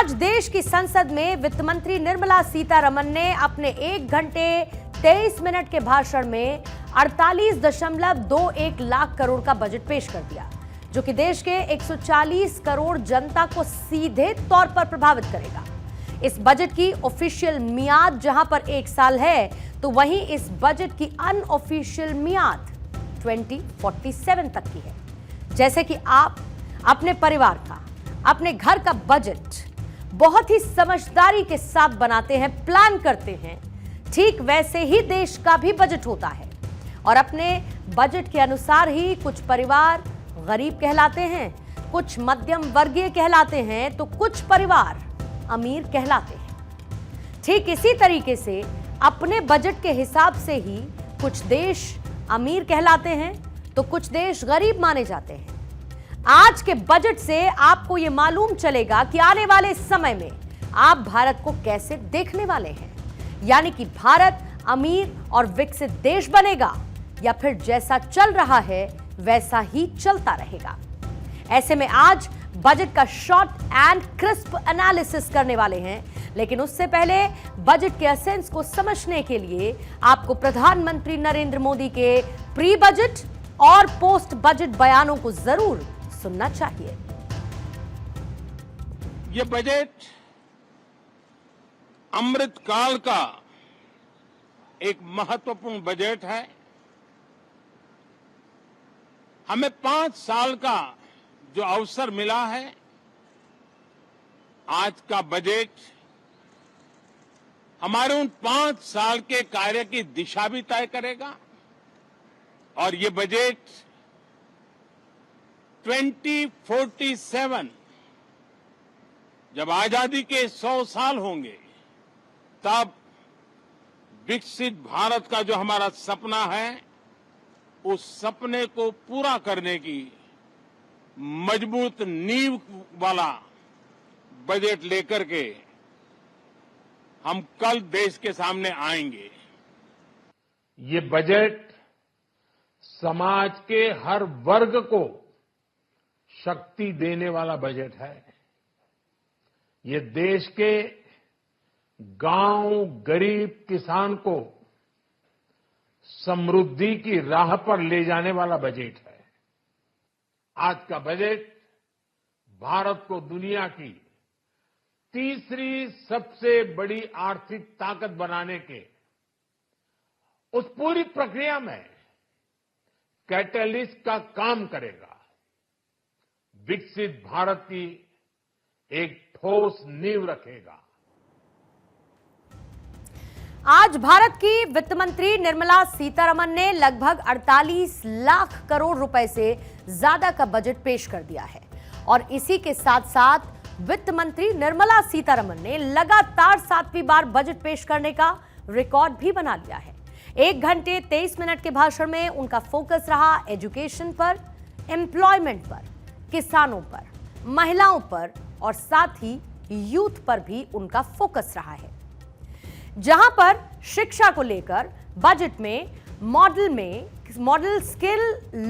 आज देश की संसद में वित्त मंत्री निर्मला सीतारमण ने अपने 1 घंटे 23 मिनट के भाषण में 48.21 लाख करोड़ का बजट पेश कर दिया, जो कि देश के 140 करोड़ जनता को सीधे तौर पर प्रभावित करेगा। इस बजट की ऑफिशियल मियाद जहां पर 1 साल है, तो वहीं इस बजट की अनऑफिशियल मियाद 2047 तक की है। जैसे कि आप अपने परिवार का, अपने घर का बजट बहुत ही समझदारी के साथ बनाते हैं, प्लान करते हैं, ठीक वैसे ही देश का भी बजट होता है। और अपने बजट के अनुसार ही कुछ परिवार गरीब कहलाते हैं, कुछ मध्यम वर्गीय कहलाते हैं, तो कुछ परिवार अमीर कहलाते हैं। ठीक इसी तरीके से अपने बजट के हिसाब से ही कुछ देश अमीर कहलाते हैं, तो कुछ देश गरीब माने जाते हैं। आज के बजट से आपको यह मालूम चलेगा कि आने वाले समय में आप भारत को कैसे देखने वाले हैं, यानी कि भारत अमीर और विकसित देश बनेगा या फिर जैसा चल रहा है वैसा ही चलता रहेगा। ऐसे में आज बजट का शॉर्ट एंड क्रिस्प एनालिसिस करने वाले हैं, लेकिन उससे पहले बजट के एसेंस को समझने के लिए आपको प्रधानमंत्री नरेंद्र मोदी के प्री बजट और पोस्ट बजट बयानों को जरूर सुनना चाहिए। ये बजट अमृत काल का एक महत्वपूर्ण बजट है। हमें 5 साल का जो अवसर मिला है, आज का बजट हमारे उन 5 साल के कार्य की दिशा भी तय करेगा। और ये बजट 2047 जब आजादी के 100 साल होंगे, तब विकसित भारत का जो हमारा सपना है, उस सपने को पूरा करने की मजबूत नींव वाला बजट लेकर के हम कल देश के सामने आएंगे। ये बजट समाज के हर वर्ग को शक्ति देने वाला बजट है। ये देश के गांव, गरीब किसान को समृद्धि की राह पर ले जाने वाला बजट है। आज का बजट भारत को दुनिया की तीसरी सबसे बड़ी आर्थिक ताकत बनाने के उस पूरी प्रक्रिया में कैटलिस्ट का काम करेगा। विकसित भारत की एक ठोस नींव रखेगा। आज भारत की वित्त मंत्री निर्मला सीतारमण ने लगभग 48 लाख करोड़ रुपए से ज्यादा का बजट पेश कर दिया है। और इसी के साथ साथ वित्त मंत्री निर्मला सीतारमण ने लगातार 7वीं बार बजट पेश करने का रिकॉर्ड भी बना लिया है। 1 घंटे 23 मिनट के भाषण में उनका फोकस रहा एजुकेशन पर, एम्प्लॉयमेंट पर, किसानों पर, महिलाओं पर और साथ ही यूथ पर भी उनका फोकस रहा है। जहां पर शिक्षा को लेकर बजट में मॉडल स्किल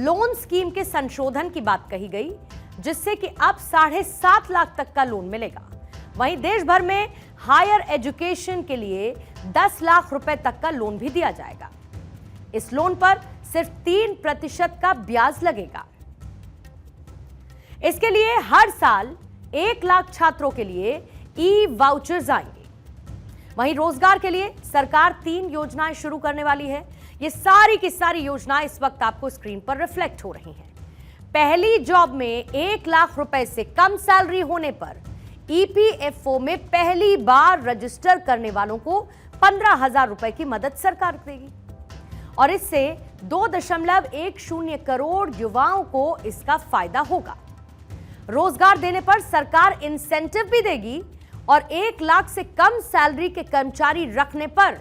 लोन स्कीम के संशोधन की बात कही गई, जिससे कि अब 7.5 लाख तक का लोन मिलेगा। वहीं देश भर में हायर एजुकेशन के लिए 10 लाख रुपए तक का लोन भी दिया जाएगा। इस लोन पर सिर्फ 3% का ब्याज लगेगा। इसके लिए हर साल 1 लाख छात्रों के लिए ई वाउचर्स आएंगे। वहीं रोजगार के लिए सरकार 3 योजनाएं शुरू करने वाली है। ये सारी की सारी योजनाएं इस वक्त आपको स्क्रीन पर रिफ्लेक्ट हो रही हैं। पहली जॉब में 1 लाख रुपए से कम सैलरी होने पर ईपीएफओ में पहली बार रजिस्टर करने वालों को 15,000 रुपए की मदद सरकार देगी। और इससे 2.10 करोड़ युवाओं को इसका फायदा होगा। रोजगार देने पर सरकार इंसेंटिव भी देगी और 1 लाख से कम सैलरी के कर्मचारी रखने पर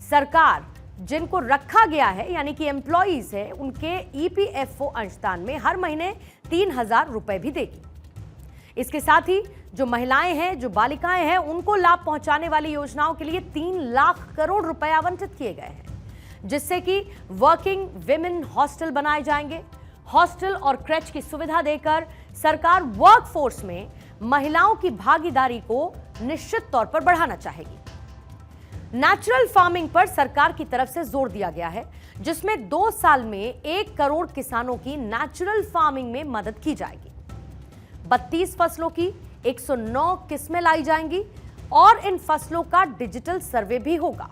सरकार जिनको रखा गया है, यानी कि एम्प्लॉइज है, उनके ईपीएफओ अंशदान में हर महीने 3,000 रुपए भी देगी। इसके साथ ही जो महिलाएं हैं, जो बालिकाएं हैं, उनको लाभ पहुंचाने वाली योजनाओं के लिए 3 लाख करोड़ रुपए आवंटित किए गए हैं, जिससे कि वर्किंग विमेन हॉस्टल बनाए जाएंगे। हॉस्टल और क्रेच की सुविधा देकर सरकार वर्कफोर्स में महिलाओं की भागीदारी को निश्चित तौर पर बढ़ाना चाहेगी। नेचुरल फार्मिंग पर सरकार की तरफ से जोर दिया गया है, जिसमें 2 साल में 1 करोड़ किसानों की नेचुरल फार्मिंग में मदद की जाएगी। 32 फसलों की 109 किस्में लाई जाएंगी और इन फसलों का डिजिटल सर्वे भी होगा।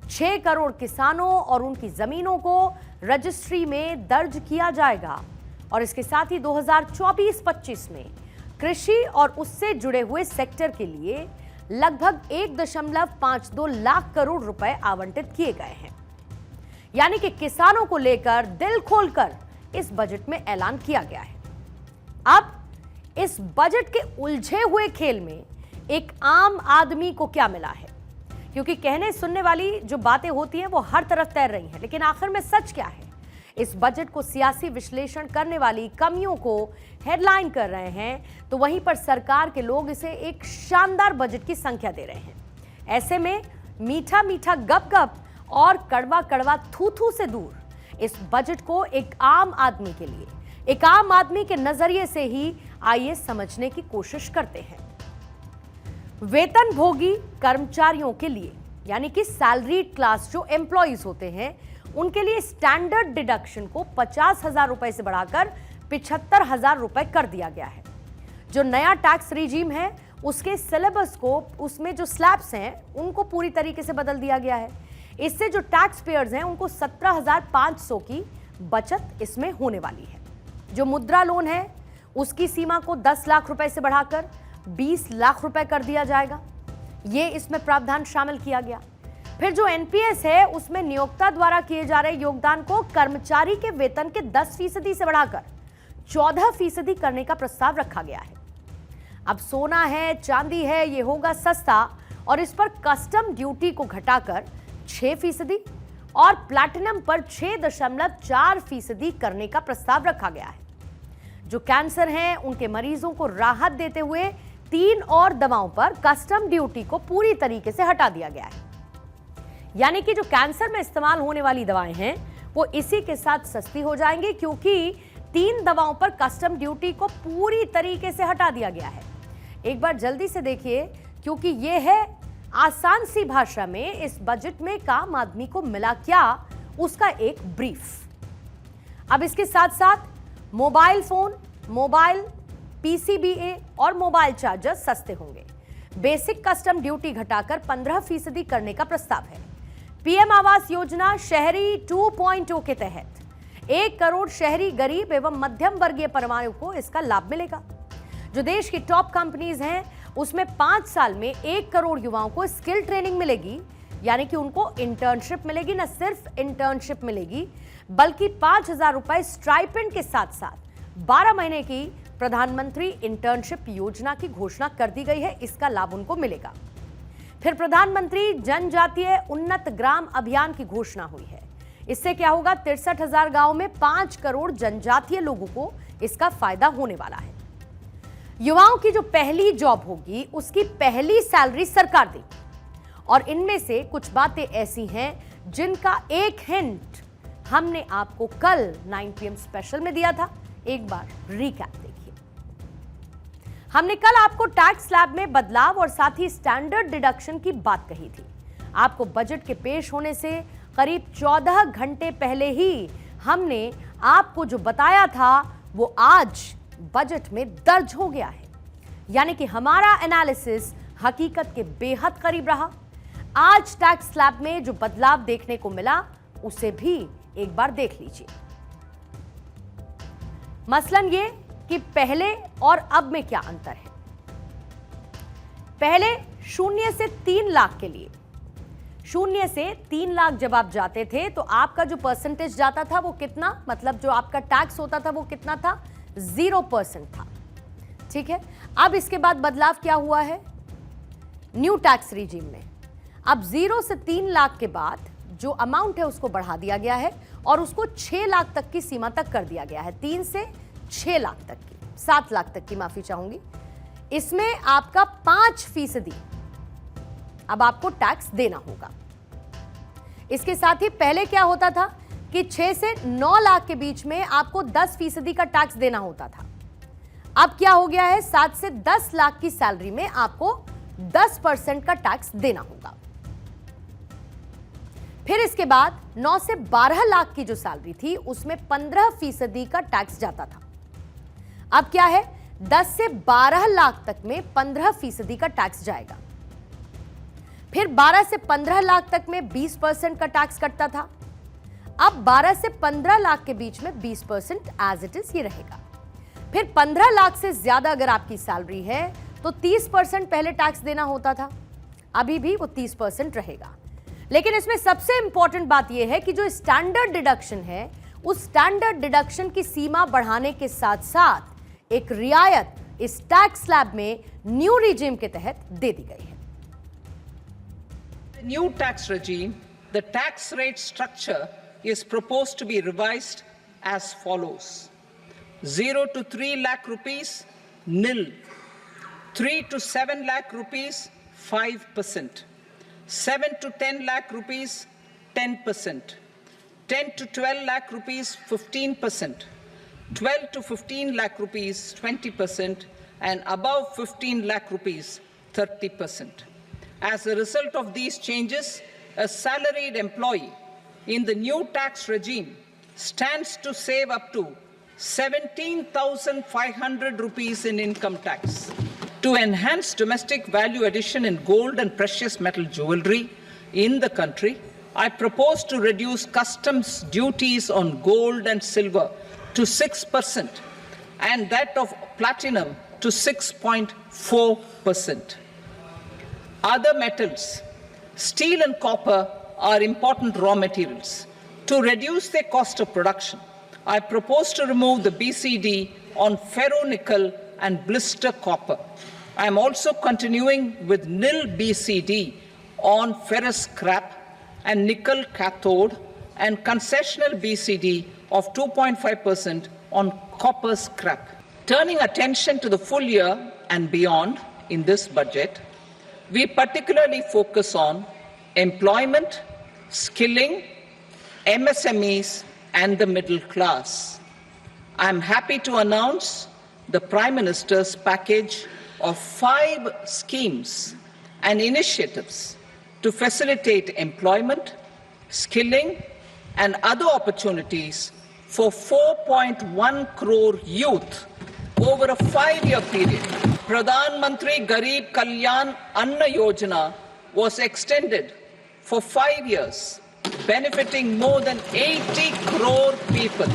6 करोड़ किसानों और उनकी जमीनों को रजिस्ट्री में दर्ज किया जाएगा और इसके साथ ही 2024-25 में कृषि और उससे जुड़े हुए सेक्टर के लिए लगभग 1.52 लाख करोड़ रुपए आवंटित किए गए हैं। यानी कि किसानों को लेकर दिल खोलकर इस बजट में ऐलान किया गया है। अब इस बजट के उलझे हुए खेल में एक आम आदमी को क्या मिला है, क्योंकि कहने सुनने वाली जो बातें होती हैं वो हर तरफ तैर रही हैं, लेकिन आखिर में सच क्या है? इस बजट को सियासी विश्लेषण करने वाली कमियों को हेडलाइन कर रहे हैं, तो वहीं पर सरकार के लोग इसे एक शानदार बजट की संख्या दे रहे हैं। ऐसे में मीठा मीठा गप गप और कड़वा कड़वा थू थू से दूर इस बजट को एक आम आदमी के लिए, एक आम आदमी के नजरिए से ही आइए समझने की कोशिश करते हैं। वेतनभोगी कर्मचारियों के लिए, यानी कि सैलरीड क्लास जो एम्प्लॉइज होते हैं, उनके लिए स्टैंडर्ड डिडक्शन को 50,000 रुपए से बढ़ाकर 75,000 रुपए कर दिया गया है। जो नया टैक्स रिजीम है उसके सिलेबस को, उसमें जो स्लैब्स हैं उनको पूरी तरीके से बदल दिया गया है। इससे जो टैक्स पेयर्स हैं उनको 17,500 की बचत इसमें होने वाली है। जो मुद्रा लोन है उसकी सीमा को 10 लाख रुपए से बढ़ाकर 20 लाख रुपए कर दिया जाएगा, ये इसमें प्रावधान शामिल किया गया। फिर जो एनपीएस है उसमें नियोक्ता द्वारा किए जा रहे योगदान को कर्मचारी के वेतन के 10% से बढ़ाकर 14% करने का प्रस्ताव रखा गया है। अब सोना है, चांदी है, ये होगा सस्ता और इस पर कस्टम ड्यूटी को घटाकर 6% और प्लैटिनम पर 6.4% करने का प्रस्ताव रखा गया है। जो कैंसर हैं उनके मरीजों को राहत देते हुए 3 और दवाओं पर कस्टम ड्यूटी को पूरी तरीके से हटा दिया गया है। यानी कि जो कैंसर में इस्तेमाल होने वाली दवाएं हैं वो इसी के साथ सस्ती हो जाएंगी, क्योंकि 3 दवाओं पर कस्टम ड्यूटी को पूरी तरीके से हटा दिया गया है। एक बार जल्दी से देखिए, क्योंकि ये है आसान सी भाषा में इस बजट में आम आदमी को मिला क्या, उसका एक ब्रीफ। अब इसके साथ साथ मोबाइल फोन, मोबाइल पीसीबीए और मोबाइल चार्जर सस्ते होंगे। बेसिक कस्टम ड्यूटी घटाकर 15% करने का प्रस्ताव है। पीएम आवास योजना शहरी 2.0 के तहत 1 करोड़ शहरी गरीब एवं मध्यम वर्गीय परिवारों को इसका लाभ मिलेगा। जो देश की टॉप कंपनीज हैं उसमें 5 साल में 1 करोड़ युवाओं को स्किल ट्रेनिंग मिलेगी, यानी कि उनको इंटर्नशिप मिलेगी। न सिर्फ इंटर्नशिप मिलेगी बल्कि 5,000 रुपए स्टाइपेंड के साथ साथ 12 महीने की प्रधानमंत्री इंटर्नशिप योजना की घोषणा कर दी गई है, इसका लाभ उनको मिलेगा। फिर प्रधानमंत्री जनजातीय उन्नत ग्राम अभियान की घोषणा हुई है। इससे क्या होगा, 63,000 गांवों में 5 करोड़ जनजातीय लोगों को इसका फायदा होने वाला है। युवाओं की जो पहली जॉब होगी उसकी पहली सैलरी सरकार देगी और इनमें से कुछ बातें ऐसी हैं जिनका एक हिंट हमने आपको कल 9 PM स्पेशल में दिया था। एक बार रिकैप देखिए। हमने कल आपको टैक्स स्लैब में बदलाव और साथ ही स्टैंडर्ड डिडक्शन की बात कही थी। आपको बजट के पेश होने से करीब 14 घंटे पहले ही हमने आपको जो बताया था वो आज बजट में दर्ज हो गया है, यानी कि हमारा एनालिसिस हकीकत के बेहद करीब रहा। आज टैक्स स्लैब में जो बदलाव देखने को मिला उसे भी एक बार देख लीजिए। मसलन ये कि पहले और अब में क्या अंतर है। पहले 0 से 3 लाख के लिए, 0 से 3 लाख जब आप जाते थे तो आपका जो परसेंटेज जाता था वो कितना, मतलब जो आपका टैक्स होता था वो कितना था, 0% था। ठीक है, अब इसके बाद बदलाव क्या हुआ है न्यू टैक्स रिजीम में। अब 0 से 3 लाख के बाद जो अमाउंट है उसको बढ़ा दिया गया है और उसको 6 लाख तक की सीमा तक कर दिया गया है। 3 से 6 लाख तक की, 7 लाख तक की, माफी चाहूंगी। इसमें आपका 5% अब आपको टैक्स देना होगा। इसके साथ ही पहले क्या होता था कि 6 से 9 लाख के बीच में आपको 10% का टैक्स देना होता था। अब क्या हो गया है, 7 से 10 लाख की सैलरी में आपको 10% का टैक्स देना होगा। फिर इसके बाद 9 से 12 लाख की जो सैलरी थी उसमें 15% का टैक्स जाता था। अब क्या है, 10 से 12 लाख तक में 15% का टैक्स जाएगा। फिर 12 से 15 लाख तक में 20% का टैक्स कटता था। अब 12 से 15 लाख के बीच में 20% एज इट इज ये रहेगा। फिर 15 लाख से ज्यादा अगर आपकी सैलरी है तो 30% पहले टैक्स देना होता था, अभी भी वो 30% रहेगा। लेकिन इसमें सबसे इंपॉर्टेंट बात यह है कि जो स्टैंडर्ड डिडक्शन है उस स्टैंडर्ड डिडक्शन की सीमा बढ़ाने के साथ साथ एक रियायत इस टैक्स स्लैब में न्यू रिजीम के तहत दे दी गई है। The new tax regime, the tax rate structure is proposed to be revised as follows: 0 to 3 lakh rupees, nil; 3 to 7 lakh rupees, 5%; 7 to 10 lakh rupees, 10%; 10 to 12 lakh rupees, 15%; 12 to 15 lakh rupees, 20%; and above 15 lakh rupees, 30%. As a result of these changes, a salaried employee in the new tax regime stands to save up to 17,500 rupees in income tax. To enhance domestic value addition in gold and precious metal jewelry in the country, I propose to reduce customs duties on gold and silver to 6% and that of platinum to 6.4%. Other metals, steel and copper, are important raw materials. To reduce their cost of production, I propose to remove the BCD on ferronickel and blister copper. I am also continuing with nil BCD on ferrous scrap and nickel cathode and concessional BCD of 2.5% on copper scrap. Turning attention to the full year and beyond in this budget, we particularly focus on employment, skilling, MSMEs, and the middle class. I am happy to announce the Prime Minister's package of 5 schemes and initiatives to facilitate employment, skilling, and other opportunities for 4.1 crore youth over a 5-year period. Pradhan Mantri Garib Kalyan Anna Yojana was extended for 5 years, benefiting more than 80 crore people.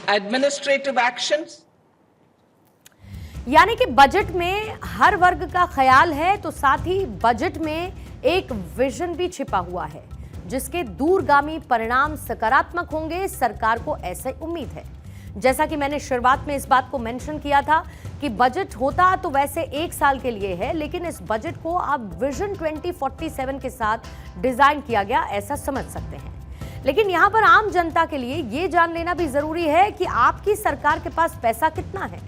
Administrative actions. यानी कि budget में हर वर्ग का ख्याल है, तो साथ ही budget में एक विजन भी छिपा हुआ है जिसके दूरगामी परिणाम सकारात्मक होंगे, सरकार को ऐसी उम्मीद है। जैसा कि मैंने शुरुआत में इस बात को मेंशन किया था कि बजट होता तो वैसे 1 साल के लिए है, लेकिन इस बजट को अब विजन 2047 के साथ डिजाइन किया गया, ऐसा समझ सकते हैं। लेकिन यहां पर आम जनता के लिए यह जान लेना भी जरूरी है कि आपकी सरकार के पास पैसा कितना है,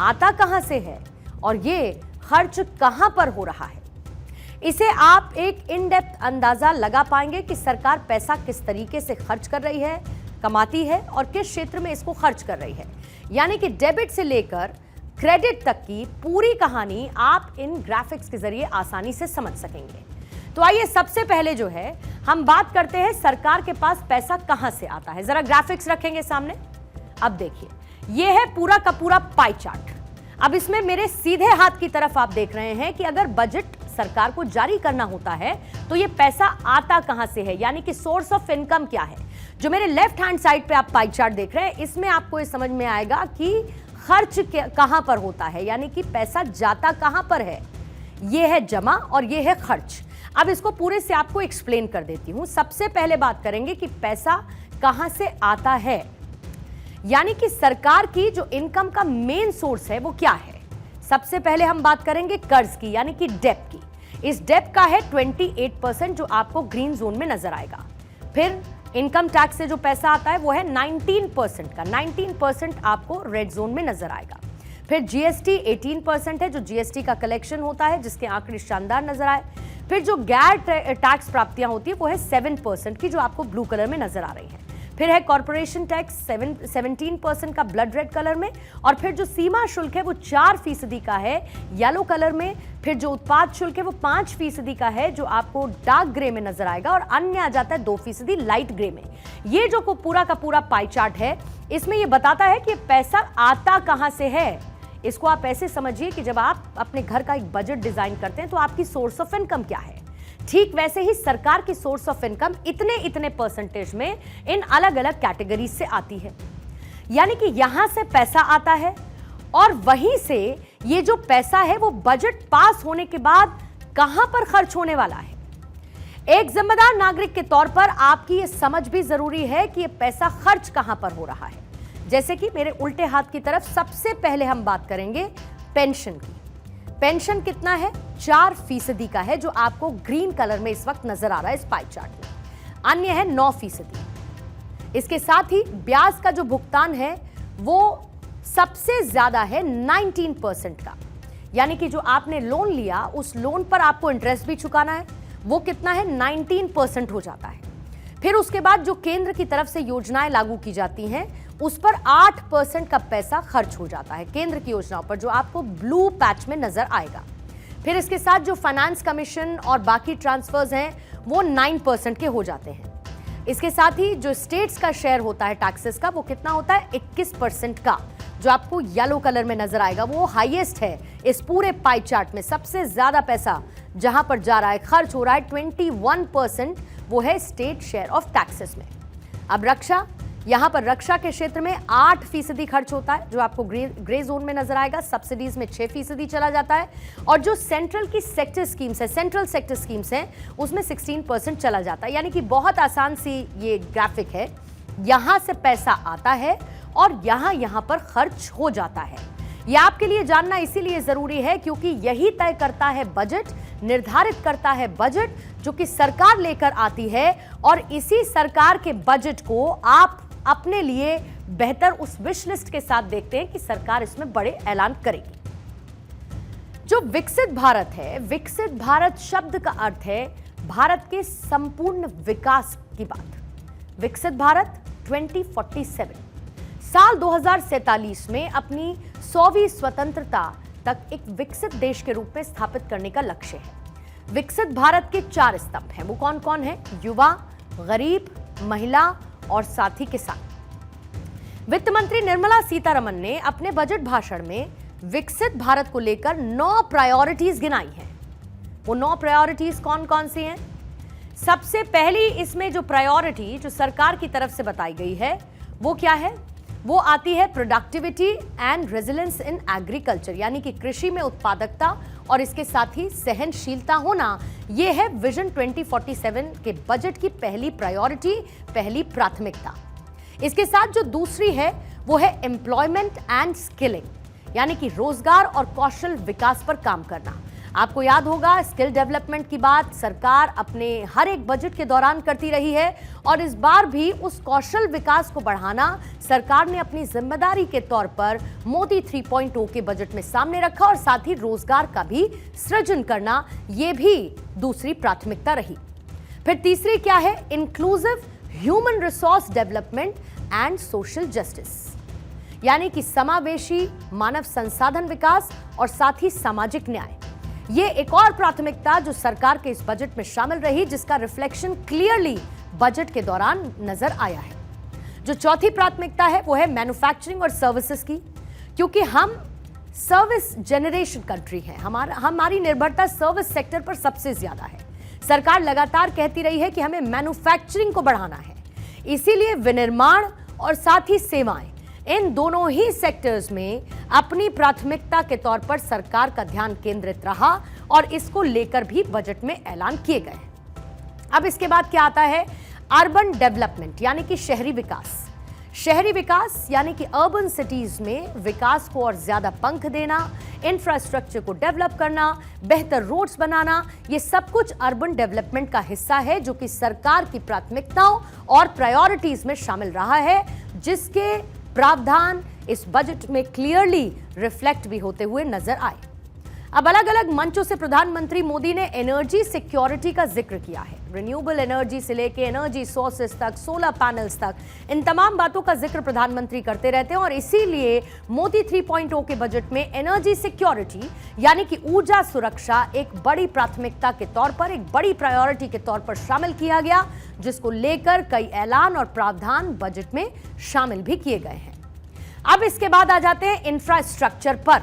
आता कहां से है और ये खर्च कहां पर हो रहा है। इसे आप एक इन डेप्थ अंदाजा लगा पाएंगे कि सरकार पैसा किस तरीके से खर्च कर रही है, कमाती है और किस क्षेत्र में इसको खर्च कर रही है। यानी कि डेबिट से लेकर क्रेडिट तक की पूरी कहानी आप इन ग्राफिक्स के जरिए आसानी से समझ सकेंगे। तो आइए सबसे पहले जो है हम बात करते हैं सरकार के पास पैसा कहां से आता है। जरा ग्राफिक्स रखेंगे सामने। अब देखिए, यह है पूरा का पूरा पाई चार्ट। अब इसमें मेरे सीधे हाथ की तरफ आप देख रहे हैं कि अगर बजट सरकार को जारी करना होता है तो यह पैसा आता कहां से है, यानी कि सोर्स ऑफ इनकम क्या है। जो मेरे लेफ्ट हैंड साइड पे आप पाई चार्ट देख रहे हैं, इसमें आपको ये समझ में आएगा कि खर्च कहां पर होता है, यानी कि पैसा जाता कहां पर है। यह है जमा और यह है खर्च। अब इसको पूरे से आपको एक्सप्लेन कर देती हूं। सबसे पहले बात करेंगे कि पैसा कहां से आता है, यानी कि सरकार की जो इनकम का मेन सोर्स है वो क्या है। सबसे पहले हम बात करेंगे कर्ज की, यानी कि डेब्ट की। इस डेब्ट का है 28% जो आपको ग्रीन जोन में नजर आएगा। फिर इनकम टैक्स से जो पैसा आता है वो है 19% का, 19% आपको रेड जोन में नजर आएगा। फिर जीएसटी 18% है जो जीएसटी का कलेक्शन होता है, जिसके आंकड़े शानदार नजर आए। फिर जो गैर टैक्स प्राप्तियां होती है वो है 7% की, जो आपको ब्लू कलर में नजर आ रही है। फिर है कॉर्पोरेशन टैक्स 17% का ब्लड रेड कलर में, और फिर जो सीमा शुल्क है वो 4% का है येलो कलर में। फिर जो उत्पाद शुल्क है वो 5% का है जो आपको डार्क ग्रे में नजर आएगा, और अन्य आ जाता है 2% लाइट ग्रे में। ये जो पूरा का पूरा पाई चार्ट है इसमें ये बताता है कि पैसा आता कहां से है। इसको आप ऐसे समझिए कि जब आप अपने घर का एक बजट डिजाइन करते हैं तो आपकी सोर्स ऑफ इनकम क्या है, ठीक वैसे ही सरकार की सोर्स ऑफ इनकम इतने परसेंटेज में इन अलग अलग कैटेगरीज से आती है। यानी कि यहां से पैसा आता है और वहीं से ये जो पैसा है वो बजट पास होने के बाद कहां पर खर्च होने वाला है। एक जिम्मेदार नागरिक के तौर पर आपकी ये समझ भी जरूरी है कि ये पैसा खर्च कहां पर हो रहा है। जैसे कि मेरे उल्टे हाथ की तरफ सबसे पहले हम बात करेंगे पेंशन की। पेंशन कितना है? 4% का है जो आपको ग्रीन कलर में इस वक्त नजर आ रहा है इस पाई चार्ट में। अन्य है 9%। इसके साथ ही ब्याज का जो भुगतान है वो सबसे ज्यादा है 19% का, यानी कि जो आपने लोन लिया उस लोन पर आपको इंटरेस्ट भी चुकाना है, वो कितना है 19% हो जाता है। फिर उसके बाद जो केंद्र की तरफ से योजनाएं लागू की जाती हैं उस पर 8% का पैसा खर्च हो जाता है केंद्र की योजनाओं पर, जो आपको ब्लू पैच में नजर आएगा। फिर इसके साथ जो फाइनेंस कमीशन और बाकी ट्रांसफर्स हैं वो 9% के हो जाते हैं। इसके साथ ही जो स्टेट्स का शेयर होता है टैक्सेस का वो कितना होता है 21% का, जो आपको येलो कलर में नजर आएगा। वो हाईएस्ट है इस पूरे पाई चार्ट में। सबसे ज्यादा पैसा जहां पर जा रहा है, खर्च हो रहा है 21%, वो है स्टेट शेयर ऑफ टैक्सेस में। अब रक्षा, यहां पर रक्षा के क्षेत्र में 8% खर्च होता है जो आपको ग्रे जोन में नजर आएगा। सब्सिडीज में 6% चला जाता है, और जो सेंट्रल की सेक्टर स्कीम्स है, सेंट्रल सेक्टर स्कीम्स हैं, उसमें 16% चला जाता है। यानी कि बहुत आसान सी ये ग्राफिक है, यहां से पैसा आता है और यहां पर खर्च हो जाता है। यह आपके लिए जानना इसीलिए जरूरी है क्योंकि यही तय करता है बजट, निर्धारित करता है बजट जो कि सरकार लेकर आती है, और इसी सरकार के बजट को आप अपने लिए बेहतर उस विश लिस्ट के साथ देखते हैं कि सरकार इसमें बड़े ऐलान करेगी। जो विकसित भारत है, विकसित भारत शब्द का अर्थ है भारत के संपूर्ण विकास की बात। विकसित भारत 2047 साल 2047 में अपनी 100वीं स्वतंत्रता तक एक विकसित देश के रूप में स्थापित करने का लक्ष्य है। विकसित भारत के 4 स्तंभ हैं, वो कौन कौन है? युवा, गरीब, महिला और साथ ही किसान। वित्त मंत्री निर्मला सीतारमण ने अपने बजट भाषण में विकसित भारत को लेकर 9 प्रायोरिटीज गिनाई हैं। वो 9 प्रायोरिटीज कौन कौन सी हैं? सबसे पहली इसमें जो प्रायोरिटी जो सरकार की तरफ से बताई गई है वो क्या है? वो आती है productivity and resilience in agriculture, यानी कि कृषि में उत्पादकता और इसके साथ ही सहनशीलता होना। यह है विजन 2047 के बजट की पहली प्रायोरिटी, पहली प्राथमिकता। इसके साथ जो दूसरी है वो है एम्प्लॉयमेंट एंड स्किलिंग, यानी कि रोजगार और कौशल विकास पर काम करना। आपको याद होगा स्किल डेवलपमेंट की बात सरकार अपने हर एक बजट के दौरान करती रही है, और इस बार भी उस कौशल विकास को बढ़ाना सरकार ने अपनी जिम्मेदारी के तौर पर मोदी 3.0 के बजट में सामने रखा, और साथ ही रोजगार का भी सृजन करना, यह भी दूसरी प्राथमिकता रही। फिर तीसरी क्या है? Inclusive human resource development and social justice, यानी कि समावेशी मानव संसाधन विकास और साथ ही सामाजिक न्याय। ये एक और प्राथमिकता जो सरकार के इस बजट में शामिल रही, जिसका रिफ्लेक्शन क्लियरली बजट के दौरान नजर आया है। जो चौथी प्राथमिकता है वो है मैन्युफैक्चरिंग और सर्विसेज की, क्योंकि हम सर्विस जनरेशन कंट्री है, हमारी निर्भरता सर्विस सेक्टर पर सबसे ज्यादा है। सरकार लगातार कहती रही है कि हमें मैन्युफैक्चरिंग को बढ़ाना है, इसीलिए विनिर्माण और साथ ही सेवाएं, इन दोनों ही सेक्टर्स में अपनी प्राथमिकता के तौर पर सरकार का ध्यान केंद्रित रहा, और इसको लेकर भी बजट में ऐलान किए गए। अब इसके बाद क्या आता है? अर्बन डेवलपमेंट, यानी कि शहरी विकास। शहरी विकास यानी कि अर्बन सिटीज में विकास को और ज्यादा पंख देना, इंफ्रास्ट्रक्चर को डेवलप करना, बेहतर रोड्स बनाना, ये सब कुछ अर्बन डेवलपमेंट का हिस्सा है जो कि सरकार की प्राथमिकताओं और प्रायोरिटीज में शामिल रहा है, जिसके प्रावधान इस बजट में क्लियरली रिफ्लेक्ट भी होते हुए नजर आए। अब अलग अलग मंचों से प्रधानमंत्री मोदी ने एनर्जी सिक्योरिटी का जिक्र किया है। रिन्यूएबल एनर्जी से लेके एनर्जी सोर्सेस तक, सोलर पैनल्स तक, इन तमाम बातों का जिक्र प्रधानमंत्री करते रहते हैं और इसीलिए मोदी 3.0 के बजट में एनर्जी सिक्योरिटी यानी कि ऊर्जा सुरक्षा एक बड़ी प्राथमिकता के तौर पर, एक बड़ी प्रायोरिटी के तौर पर शामिल किया गया, जिसको लेकर कई ऐलान और प्रावधान बजट में शामिल भी किए गए हैं। अब इसके बाद आ जाते हैं इंफ्रास्ट्रक्चर पर।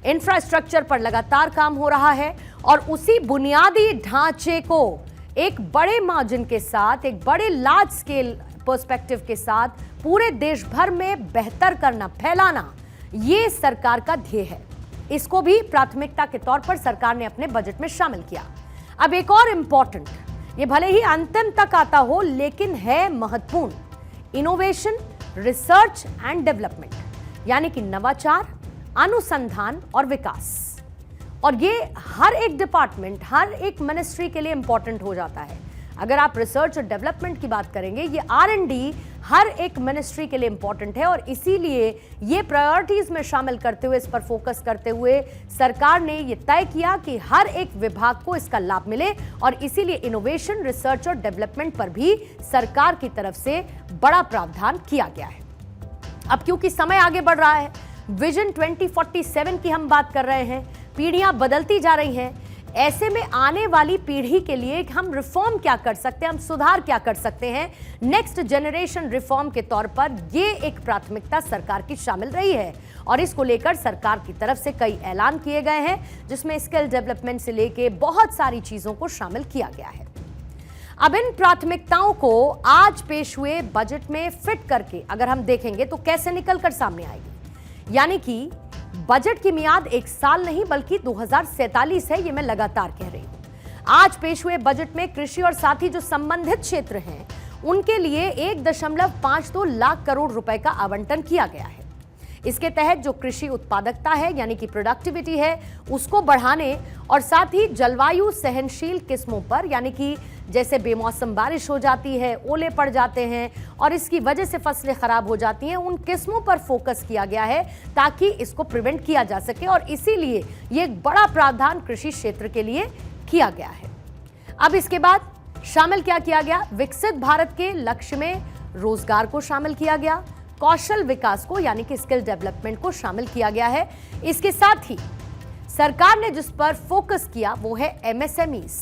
इंफ्रास्ट्रक्चर पर लगातार काम हो रहा है और उसी बुनियादी ढांचे को एक बड़े मार्जिन के साथ, एक बड़े लार्ज स्केल पर्सपेक्टिव के साथ पूरे देश भर में बेहतर करना, फैलाना, ये सरकार का ध्येय है। इसको भी प्राथमिकता के तौर पर सरकार ने अपने बजट में शामिल किया। अब एक और इंपॉर्टेंट, ये भले ही अंतिम तक आता हो लेकिन है महत्वपूर्ण, इनोवेशन, रिसर्च एंड डेवलपमेंट यानी कि नवाचार, अनुसंधान और विकास। और ये हर एक डिपार्टमेंट, हर एक मिनिस्ट्री के लिए इंपॉर्टेंट हो जाता है। अगर आप रिसर्च और डेवलपमेंट की बात करेंगे, ये R&D हर एक मिनिस्ट्री के लिए इंपॉर्टेंट है और इसीलिए ये प्रायोरिटीज में शामिल करते हुए, इस पर फोकस करते हुए सरकार ने ये तय किया कि हर एक विभाग को इसका लाभ मिले और इसीलिए इनोवेशन, रिसर्च और डेवलपमेंट पर भी सरकार की तरफ से बड़ा प्रावधान किया गया है। अब क्योंकि समय आगे बढ़ रहा है, विजन 2047 की हम बात कर रहे हैं, पीढ़ियां बदलती जा रही हैं, ऐसे में आने वाली पीढ़ी के लिए हम रिफॉर्म क्या कर सकते हैं, हम सुधार क्या कर सकते हैं, नेक्स्ट जनरेशन रिफॉर्म के तौर पर ये एक प्राथमिकता सरकार की शामिल रही है और इसको लेकर सरकार की तरफ से कई ऐलान किए गए हैं, जिसमें स्किल डेवलपमेंट से लेके बहुत सारी चीजों को शामिल किया गया है। अब इन प्राथमिकताओं को आज पेश हुए बजट में फिट करके अगर हम देखेंगे तो कैसे निकलकर सामने आएगी, यानी कि बजट की मियाद एक साल नहीं बल्कि 2047 है, ये मैं लगातार कह रही हूं। आज पेश हुए बजट में कृषि और साथ ही जो संबंधित क्षेत्र हैं उनके लिए 1.52 लाख करोड़ रुपए का आवंटन किया गया है। इसके तहत जो कृषि उत्पादकता है यानी कि प्रोडक्टिविटी है उसको बढ़ाने और साथ ही जलवायु सहनशील किस्मों पर, यानी कि जैसे बेमौसम बारिश हो जाती है, ओले पड़ जाते हैं और इसकी वजह से फसलें खराब हो जाती हैं, उन किस्मों पर फोकस किया गया है ताकि इसको प्रिवेंट किया जा सके और इसीलिए ये एक बड़ा प्रावधान कृषि क्षेत्र के लिए किया गया है। अब इसके बाद शामिल क्या किया गया, विकसित भारत के लक्ष्य में रोजगार को शामिल किया गया, कौशल विकास को यानी कि स्किल डेवलपमेंट को शामिल किया गया है। इसके साथ ही सरकार ने जिस पर फोकस किया वो है MSMEs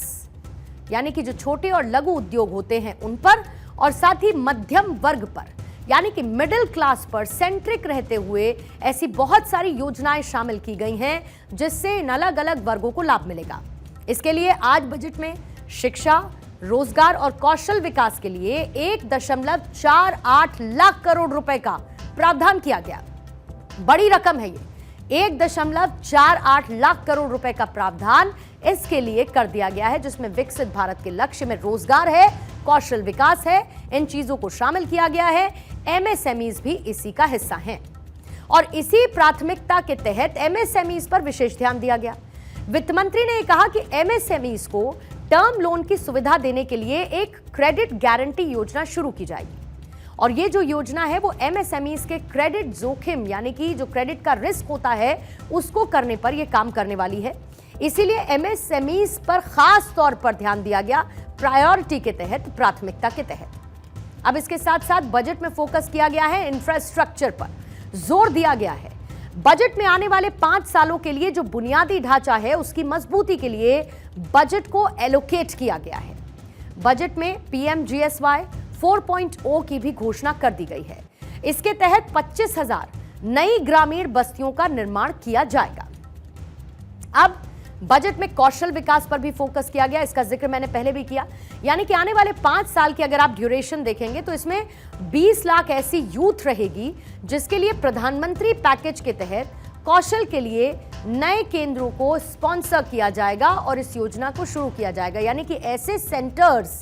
यानी कि जो छोटे और लघु उद्योग होते हैं उन पर, और साथ ही मध्यम वर्ग पर यानी कि मिडिल क्लास पर सेंट्रिक रहते हुए ऐसी बहुत सारी योजनाएं शामिल की गई हैं जिससे इन अलग अलग वर्गों को लाभ मिलेगा। इसके लिए आज बजट में शिक्षा, रोजगार और कौशल विकास के लिए 1.48 लाख करोड़ रुपए का प्रावधान किया गया। बड़ी रकम है ये, 1.48 लाख करोड़ रुपए का प्रावधान इसके लिए कर दिया गया है, जिसमें विकसित भारत के लक्ष्य में रोजगार है, कौशल विकास है, इन चीजों को शामिल किया गया है। MSMEs भी इसी का हिस्सा हैं और इसी प्राथमिकता के तहत MSMEs पर विशेष ध्यान दिया गया। वित्त मंत्री ने कहा कि MSMEs को टर्म लोन की सुविधा देने के लिए एक क्रेडिट गारंटी योजना शुरू की जाएगी और ये जो योजना है वो MSMEs के क्रेडिट जोखिम यानी कि जो क्रेडिट का रिस्क होता है उसको करने पर ये काम करने वाली है। इसीलिए MSMEs पर खास तौर पर ध्यान दिया गया, प्रायोरिटी के तहत, प्राथमिकता के तहत। अब इसके साथ साथ बजट में फोकस किया गया है इंफ्रास्ट्रक्चर पर, जोर दिया गया है। बजट में आने वाले 5 सालों के लिए जो बुनियादी ढांचा है उसकी मजबूती के लिए बजट को एलोकेट किया गया है। बजट में PMGSY 4.0 की भी घोषणा कर दी गई है। इसके तहत 25,000 नई ग्रामीण बस्तियों का निर्माण किया जाएगा। अब बजट में कौशल विकास पर भी फोकस किया गया, इसका जिक्र मैंने पहले भी किया, यानी कि आने वाले 5 साल की अगर आप ड्यूरेशन देखेंगे तो इसमें 20 लाख ऐसी यूथ रहेगी जिसके लिए प्रधानमंत्री पैकेज के तहत कौशल के लिए नए केंद्रों को स्पॉन्सर किया जाएगा और इस योजना को शुरू किया जाएगा। यानी कि ऐसे सेंटर्स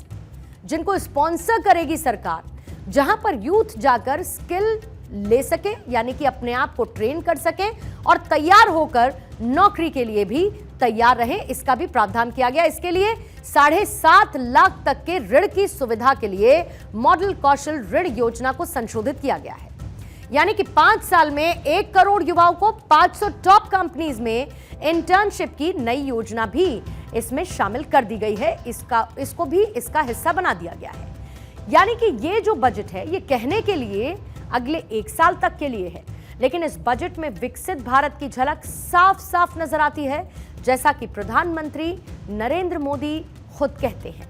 जिनको स्पॉन्सर करेगी सरकार, जहां पर यूथ जाकर स्किल ले सके यानी कि अपने आप को ट्रेन कर सके और तैयार होकर नौकरी के लिए भी तैयार रहे, इसका भी प्रावधान किया गया। इसके लिए 7.5 लाख तक के ऋण की सुविधा के लिए मॉडल कौशल ऋण योजना को संशोधित किया गया है। यानी कि 5 साल में 1 करोड़ युवाओं को 500 टॉप कंपनीज में इंटर्नशिप की नई योजना भी इसमें शामिल कर दी गई है, इसको भी इसका हिस्सा बना दिया गया है। यानी कि ये जो बजट है ये कहने के लिए अगले 1 साल तक के लिए है, लेकिन इस बजट में विकसित भारत की झलक साफ साफ नजर आती है, जैसा कि प्रधानमंत्री नरेंद्र मोदी खुद कहते हैं।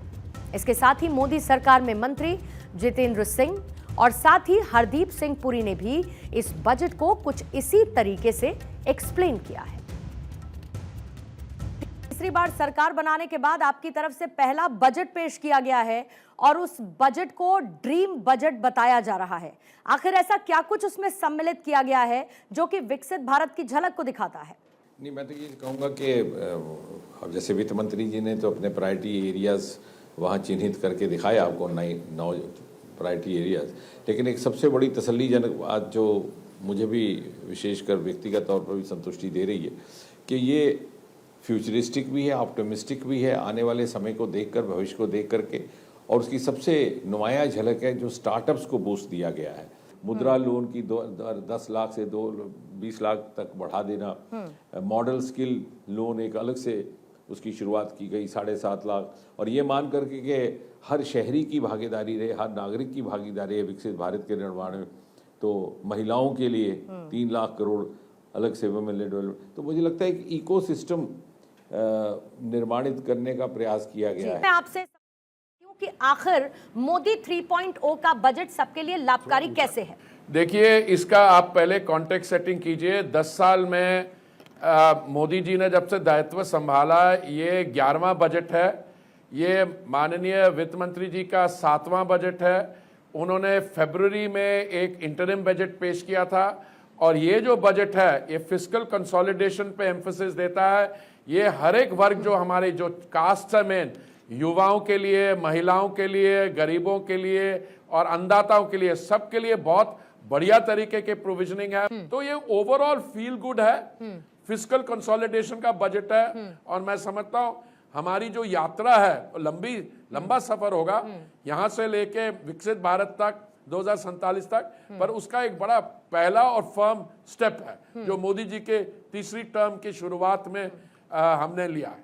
इसके साथ ही मोदी सरकार में मंत्री जितेंद्र सिंह और साथ ही हरदीप सिंह पुरी ने भी इस बजट को कुछ इसी तरीके से एक्सप्लेन किया है। तीसरी बार सरकार बनाने के बाद आपकी तरफ से पहला बजट पेश किया गया है और उस बजट को ड्रीम बजट बताया जा रहा है। आखिर ऐसा क्या कुछ उसमें सम्मिलित किया गया है जो कि विकसित भारत की झलक को दिखाता है? नहीं, मैं तो ये कहूँगा कि अब जैसे वित्त मंत्री जी ने तो अपने प्रायोरिटी एरियाज वहाँ चिन्हित करके दिखाया आपको 9 प्रायोरिटी एरियाज, लेकिन एक सबसे बड़ी तसल्लीजनक बात जो मुझे भी विशेषकर व्यक्तिगत तौर पर भी संतुष्टि दे रही है कि ये फ्यूचरिस्टिक भी है, ऑप्टिमिस्टिक भी है, आने वाले समय को देखकर, भविष्य को देख करके, और उसकी सबसे नुमाया झलक है जो स्टार्टअप्स को बूस्ट दिया गया है। मुद्रा लोन की 10 लाख से 20 लाख तक बढ़ा देना, मॉडल स्किल लोन एक अलग से उसकी शुरुआत की गई 7.5 लाख, और ये मान करके कि हर शहरी की भागीदारी रहे, हर नागरिक की भागीदारी है विकसित भारत के निर्माण में। तो महिलाओं के लिए 3 लाख करोड़ अलग से वुमेन डेवलपमेंट, तो मुझे लगता है कि इकोसिस्टम निर्माणित करने का प्रयास किया गया है। मैं आपसे कि आखिर मोदी 3.0 का बजट सबके लिए लाभकारी कैसे है? देखिए, इसका आप पहले कॉन्टेक्स्ट सेटिंग कीजिए। 10 साल में मोदी जी ने जब से दायित्व संभाला, ये 11वां बजट है। ये माननीय वित्त मंत्री जी का 7वां बजट है। उन्होंने फरवरी में एक इंटरिम बजट पेश किया था, और ये जो बजट है ये फिस्कल कंसोलिडेशन पे एम्फेसिस देता है। ये हर एक वर्ग, जो हमारे जो कास्ट है मेन, युवाओं के लिए, महिलाओं के लिए, गरीबों के लिए और अन्नदाताओं के लिए, सबके लिए बहुत बढ़िया तरीके के प्रोविजनिंग है। तो ये ओवरऑल फील गुड है, फिस्कल कंसोलिडेशन का बजट है। और मैं समझता हूं हमारी जो यात्रा है लंबा सफर होगा, यहां से लेके विकसित भारत तक 2047 तक, पर उसका एक बड़ा पहला और फर्म स्टेप है जो मोदी जी के तीसरी टर्म की शुरुआत में हमने लिया है।